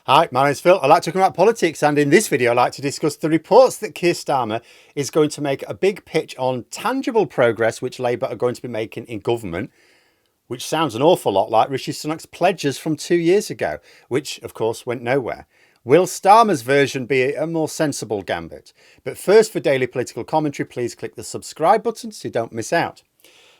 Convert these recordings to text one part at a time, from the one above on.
Hi, my name's Phil. I like talking about politics, and in this video I like to discuss the reports that Keir Starmer is going to make a big pitch on tangible progress which Labour are going to be making in government, which sounds an awful lot like Rishi Sunak's pledges from 2 years ago, which of course went nowhere. Will Starmer's version be a more sensible gambit? But first, for daily political commentary, please click the subscribe button so you don't miss out.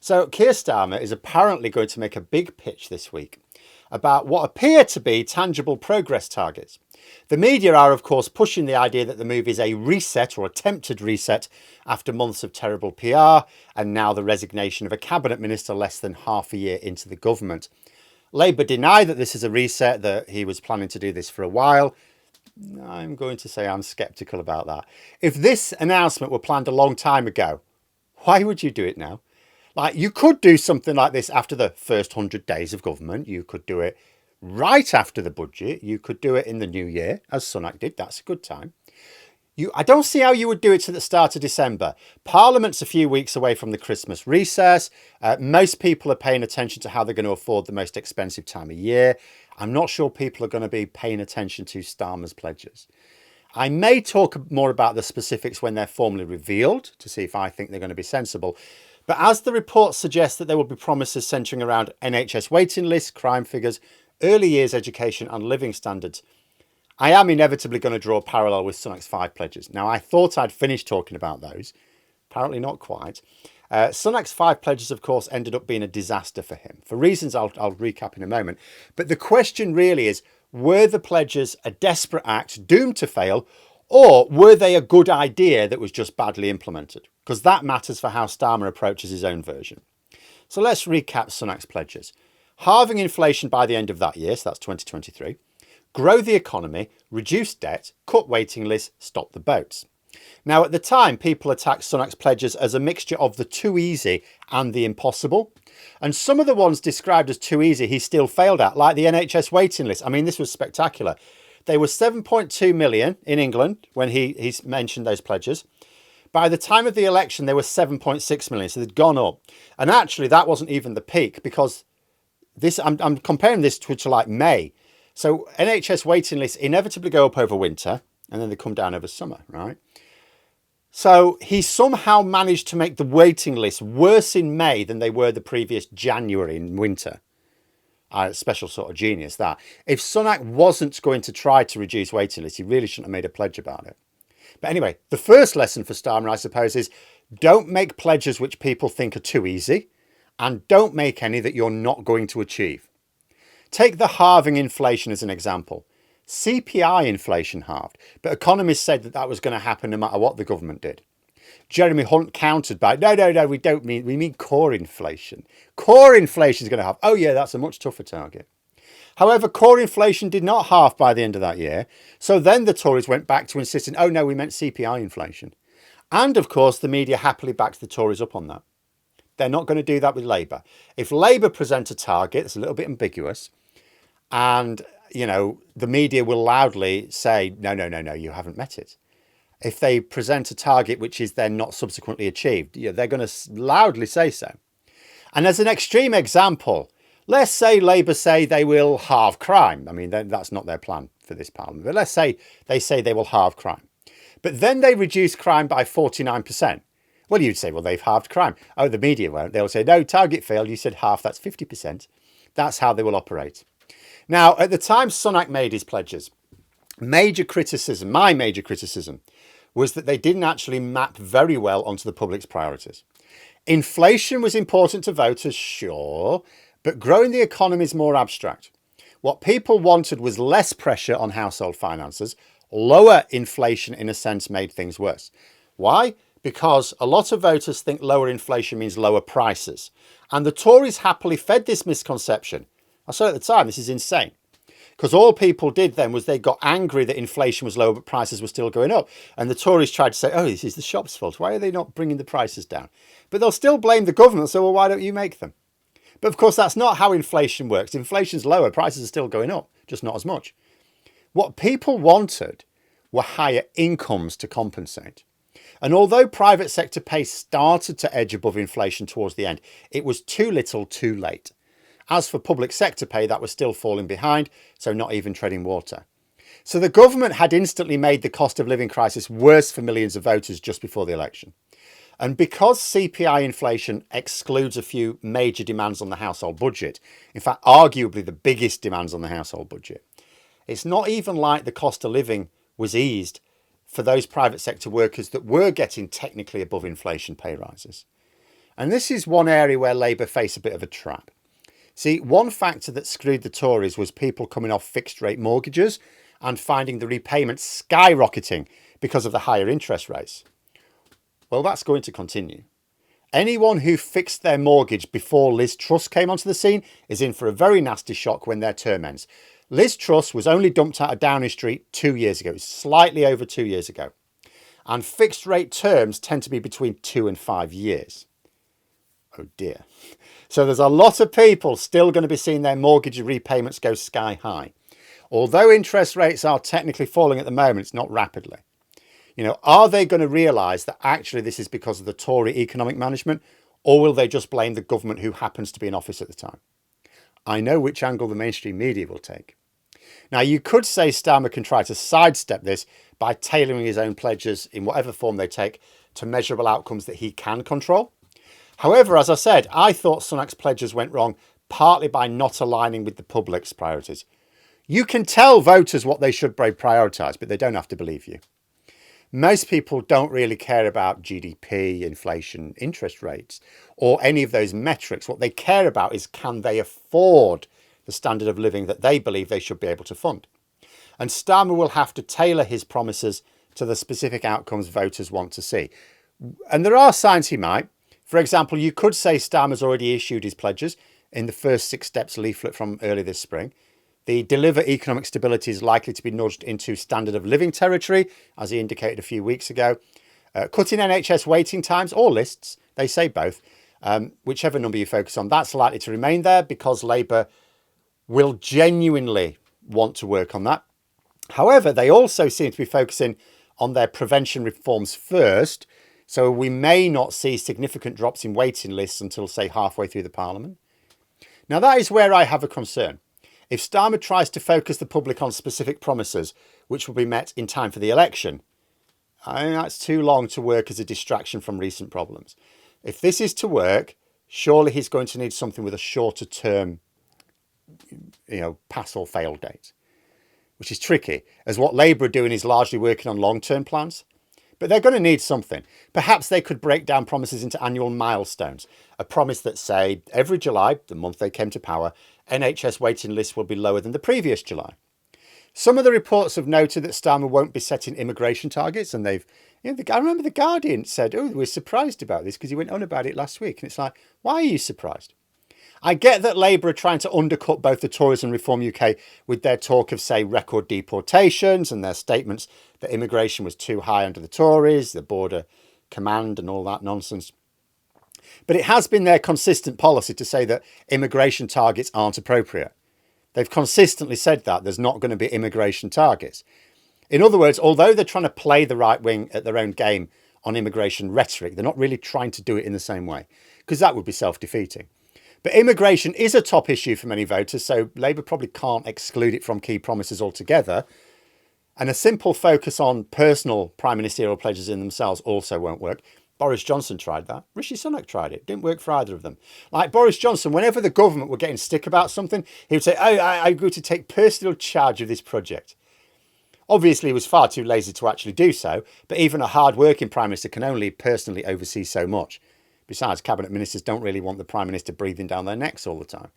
So Keir Starmer is apparently going to make a big pitch this week about what appear to be tangible progress targets. The media are, of course, pushing the idea that the move is a reset or attempted reset after months of terrible PR and now the resignation of a cabinet minister less than half a year into the government. Labour deny that this is a reset, that he was planning to do this for a while. I'm going to say I'm sceptical about that. If this announcement were planned a long time ago, why would you do it now? Like, you could do something like this after the first 100 days of government. You could do it right after the budget. You could do it in the new year, as Sunak did. That's a good time. I don't see how you would do it to the start of December. Parliament's a few weeks away from the Christmas recess. Most people are paying attention to how they're going to afford the most expensive time of year. I'm not sure people are going to be paying attention to Starmer's pledges. I may talk more about the specifics when they're formally revealed to see if I think they're going to be sensible. But as the report suggests that there will be promises centering around NHS waiting lists, crime figures, early years education and living standards, I am inevitably going to draw a parallel with Sunak's 5 pledges. Now, I thought I'd finished talking about those. Apparently not quite. Sunak's 5 pledges, of course, ended up being a disaster for him, for reasons I'll recap in a moment. But the question really is, were the pledges a desperate act doomed to fail, or were they a good idea that was just badly implemented? Because that matters for how Starmer approaches his own version. So let's recap Sunak's pledges. Halving inflation by the end of that year, so that's 2023. Grow the economy, reduce debt, cut waiting lists, stop the boats. Now, at the time, people attacked Sunak's pledges as a mixture of the too easy and the impossible. And some of the ones described as too easy he still failed at, like the NHS waiting list. I mean, this was spectacular. They were 7.2 million in England when he mentioned those pledges. By the time of the election, they were 7.6 million, so they'd gone up. And actually, that wasn't even the peak, because this I'm comparing this to like May. So NHS waiting lists inevitably go up over winter, and then they come down over summer, right? So he somehow managed to make the waiting lists worse in May than they were the previous January in winter. Special sort of genius, that. If Sunak wasn't going to try to reduce waiting lists, he really shouldn't have made a pledge about it. But anyway, the first lesson for Starmer, I suppose, is don't make pledges which people think are too easy, and don't make any that you're not going to achieve. Take the halving inflation as an example. CPI inflation halved, but economists said that was going to happen no matter what the government did. Jeremy Hunt countered by, no, we mean core inflation. Core inflation is going to halve. Oh yeah, that's a much tougher target. However, core inflation did not halve by the end of that year. So then the Tories went back to insisting, oh no, we meant CPI inflation. And of course, the media happily backed the Tories up on that. They're not going to do that with Labour. If Labour present a target that's a little bit ambiguous, and the media will loudly say, no, you haven't met it. If they present a target which is then not subsequently achieved, they're going to loudly say so. And as an extreme example, let's say Labour say they will halve crime. I mean, that's not their plan for this parliament. But let's say they will halve crime. But then they reduce crime by 49%. Well, you'd say, well, they've halved crime. Oh, the media won't. They'll say, no, target failed. You said half, that's 50%. That's how they will operate. Now, at the time Sunak made his pledges, my major criticism was that they didn't actually map very well onto the public's priorities. Inflation was important to voters, sure, but growing the economy is more abstract. What people wanted was less pressure on household finances. Lower inflation, in a sense, made things worse. Why? Because a lot of voters think lower inflation means lower prices. And the Tories happily fed this misconception. I said at the time, this is insane. Because all people did then was they got angry that inflation was low, but prices were still going up. And the Tories tried to say, oh, this is the shop's fault. Why are they not bringing the prices down? But they'll still blame the government. So, well, why don't you make them? But of course, that's not how inflation works. Inflation's lower, prices are still going up, just not as much. What people wanted were higher incomes to compensate. And although private sector pay started to edge above inflation towards the end, it was too little too late. As for public sector pay, that was still falling behind, so not even treading water. So the government had instantly made the cost of living crisis worse for millions of voters just before the election. And because CPI inflation excludes a few major demands on the household budget, in fact, arguably the biggest demands on the household budget, it's not even like the cost of living was eased for those private sector workers that were getting technically above inflation pay rises. And this is one area where Labour face a bit of a trap. See, one factor that screwed the Tories was people coming off fixed rate mortgages and finding the repayments skyrocketing because of the higher interest rates. Well, that's going to continue. Anyone who fixed their mortgage before Liz Truss came onto the scene is in for a very nasty shock when their term ends. Liz Truss was only dumped out of Downing Street 2 years ago, slightly over 2 years ago. And fixed rate terms tend to be between 2 and 5 years. Oh dear. So there's a lot of people still going to be seeing their mortgage repayments go sky high. Although interest rates are technically falling at the moment, it's not rapidly. Are they going to realise that actually this is because of the Tory economic management, or will they just blame the government who happens to be in office at the time? I know which angle the mainstream media will take. Now, you could say Starmer can try to sidestep this by tailoring his own pledges in whatever form they take to measurable outcomes that he can control. However, as I said, I thought Sunak's pledges went wrong partly by not aligning with the public's priorities. You can tell voters what they should prioritise, but they don't have to believe you. Most people don't really care about GDP, inflation, interest rates, or any of those metrics. What they care about is, can they afford the standard of living that they believe they should be able to fund? And Starmer will have to tailor his promises to the specific outcomes voters want to see. And there are signs he might. For example, you could say Starmer's already issued his pledges in the first 6 steps leaflet from early this spring. The deliver economic stability is likely to be nudged into standard of living territory, as he indicated a few weeks ago. Cutting NHS waiting times or lists, they say both, whichever number you focus on, that's likely to remain there because Labour will genuinely want to work on that. However, they also seem to be focusing on their prevention reforms first, so we may not see significant drops in waiting lists until, say, halfway through the Parliament. Now, that is where I have a concern. If Starmer tries to focus the public on specific promises, which will be met in time for the election, I think that's too long to work as a distraction from recent problems. If this is to work, surely he's going to need something with a shorter term, pass or fail date, which is tricky, as what Labour are doing is largely working on long-term plans. But they're going to need something. Perhaps they could break down promises into annual milestones. A promise that, say, every July, the month they came to power, NHS waiting lists will be lower than the previous July. Some of the reports have noted that Starmer won't be setting immigration targets, and I remember The Guardian said, we're surprised about this because he went on about it last week. And it's like, why are you surprised? I get that Labour are trying to undercut both the Tories and Reform UK with their talk of, say, record deportations and their statements that immigration was too high under the Tories, the border command and all that nonsense. But it has been their consistent policy to say that immigration targets aren't appropriate. They've consistently said that there's not going to be immigration targets. In other words, although they're trying to play the right wing at their own game on immigration rhetoric, they're not really trying to do it in the same way, because that would be self-defeating. But immigration is a top issue for many voters, so Labour probably can't exclude it from key promises altogether. And a simple focus on personal prime ministerial pledges in themselves also won't work. Boris Johnson tried that. Rishi Sunak tried it. Didn't work for either of them. Like Boris Johnson, whenever the government were getting stick about something, he would say, I agree to take personal charge of this project. Obviously, he was far too lazy to actually do so, but even a hard-working Prime Minister can only personally oversee so much. Besides, cabinet ministers don't really want the Prime Minister breathing down their necks all the time.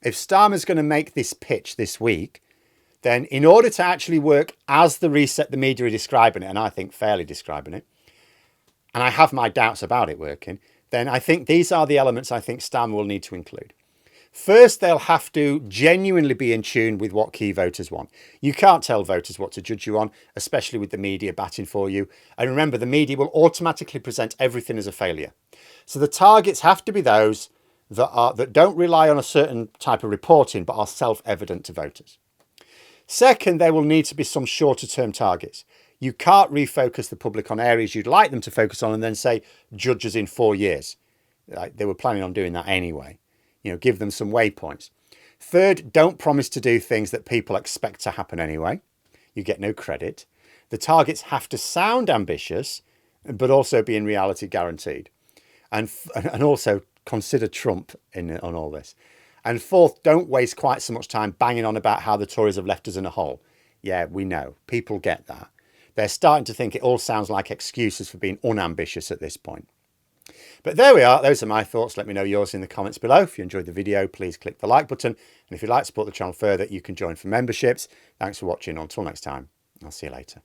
If Starmer's going to make this pitch this week, then in order to actually work as the reset the media are describing it, and I think fairly describing it, and I have my doubts about it working, then I think these are the elements I think Starmer will need to include. First, they'll have to genuinely be in tune with what key voters want. You can't tell voters what to judge you on, especially with the media batting for you. And remember, the media will automatically present everything as a failure. So the targets have to be those that don't rely on a certain type of reporting, but are self-evident to voters. Second, there will need to be some shorter term targets. You can't refocus the public on areas you'd like them to focus on and then say, judge us in 4 years. They were planning on doing that anyway. Give them some waypoints. Third, don't promise to do things that people expect to happen anyway. you get no credit. The targets have to sound ambitious, but also be in reality guaranteed. And also consider Trump on all this. And fourth, don't waste quite so much time banging on about how the Tories have left us in a hole. Yeah, we know. People get that. They're starting to think it all sounds like excuses for being unambitious at this point. But there we are. Those are my thoughts. Let me know yours in the comments below. If you enjoyed the video, please click the like button. And if you'd like to support the channel further, you can join for memberships. Thanks for watching. Until next time, I'll see you later.